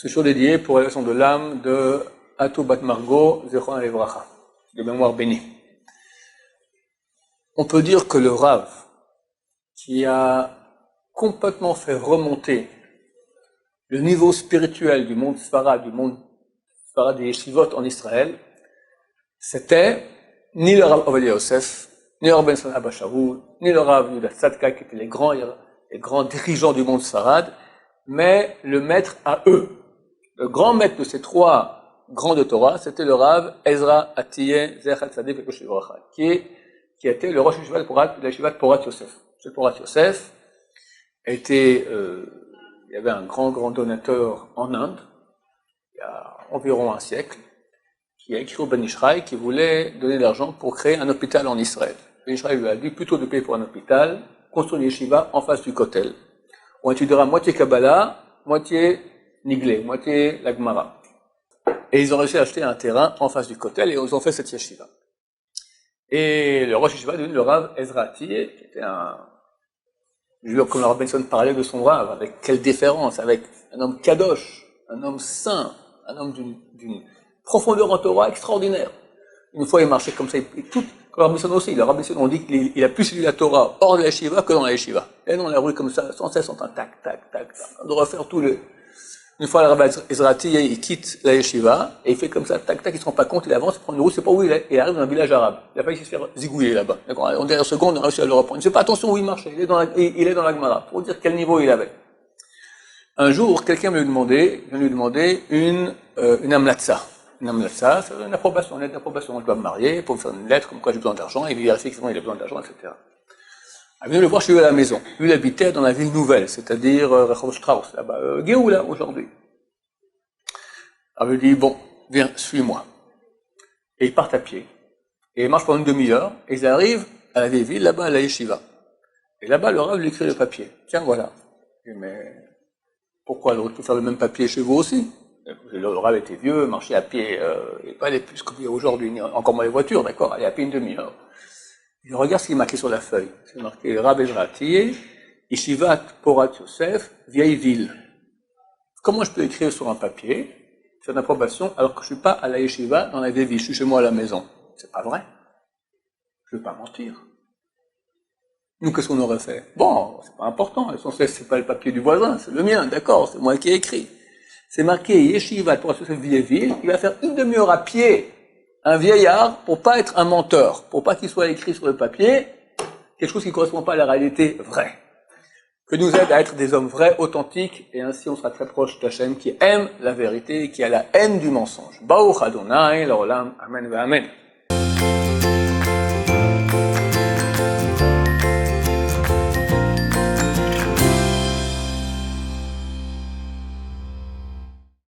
ce jour dédié pour l'élection de l'âme de Atou Bat Margot, Zechron Levracha, de mémoire bénie. On peut dire que le Rav, qui a complètement fait remonter le niveau spirituel du monde Sfarad des Yeshivot en Israël, c'était ni le Rav Ovadia Yosef, ni le Rav Ben Son Abba Shaul, ni le Rav Yudat Tzadka, qui étaient les grands dirigeants du monde Sfarad, mais le maître à eux. Le grand maître de ces trois grands de Torah, c'était le Rav Ezra Atiyeh Zecher Tzadik V'Kosh Livracha, qui était le Rosh Yeshiva de la Yeshiva de Porat Yosef. Ce Porat Yosef était, il y avait un grand donateur en Inde, il y a environ un siècle, qui a écrit au Ben Ishraï qui voulait donner de l'argent pour créer un hôpital en Israël. Ben Ishraï lui a dit plutôt de payer pour un hôpital, construire une yeshiva en face du Kotel. On étudiera moitié Kabbalah, moitié Niglé, moitié la Gemara. Et ils ont réussi à acheter un terrain en face du Kotel et ils ont fait cette yeshiva. Et le Rosh Yeshiva est devenu le Rav Ezra Atiyeh, qui était comme le Rav Benson parlait de son Rav, avec quelle différence, avec un homme kadosh, un homme saint, un homme d'une profondeur en Torah extraordinaire. Une fois, il marchait comme ça, et tout, comme le Rav Benson aussi, le Rav Benson, on dit qu'il a plus lu la Torah hors de la yeshiva que dans la yeshiva. Et dans la rue comme ça, sans cesse, on entend tac, tac, tac, tac. On doit faire tout le... Une fois, le Rav Ezra Atiyeh, il quitte la yeshiva, et il fait comme ça, tac, tac, il se rend pas compte, il avance, il prend une route, c'est pas où il est, et il arrive dans un village arabe. Il a failli se faire zigouiller là-bas. D'accord? En dernière seconde, on a réussi à le reprendre. Il ne fait pas attention où il marchait, il est dans la Gemara, pour dire quel niveau il avait. Un jour, quelqu'un vient lui demander une amlatsa. Une amlatsa, c'est une approbation, une lettre d'approbation. On doit me marier, pour me faire une lettre, comme quoi j'ai besoin d'argent, et il vérifie effectivement il a besoin d'argent, etc. Il est venu le voir chez lui à la maison. Lui, il habitait dans la ville nouvelle, c'est-à-dire Rehov Strauss, là-bas, Géoula, aujourd'hui. Alors il lui dit, bon, viens, suis-moi. Et ils partent à pied. Et ils marchent pendant une demi-heure, et ils arrivent à la vieille ville, là-bas, à la yeshiva. Et là-bas, le Rav lui écrit le papier. Tiens, voilà. Il dit, mais pourquoi il aurait pu faire le même papier chez vous aussi? Le Rav était vieux, marchait à pied, et pas les plus comme il y a aujourd'hui, encore moins les voitures, d'accord, aller à pied une demi-heure. Il regarde ce qui est marqué sur la feuille. C'est marqué Rav Ezra Atiyeh, Yeshivat Porat Yosef, vieille ville. Comment je peux écrire sur un papier, faire une approbation, alors que je suis pas à la yeshiva dans la vieille ville, je suis chez moi à la maison? C'est pas vrai. Je vais pas mentir. Nous, qu'est-ce qu'on aurait fait? Bon, c'est pas important, l'essentiel, c'est pas le papier du voisin, c'est le mien, d'accord, c'est moi qui ai écrit. C'est marqué Yeshiva Porat Yosef, vieille ville, il va faire une demi-heure à pied, un vieillard, pour pas être un menteur, pour pas qu'il soit écrit sur le papier quelque chose qui ne correspond pas à la réalité vraie. Que nous aide à être des hommes vrais, authentiques, et ainsi on sera très proche d'Hachem qui aime la vérité et qui a la haine du mensonge. Baruch Adonai, l'olam, amen, amen.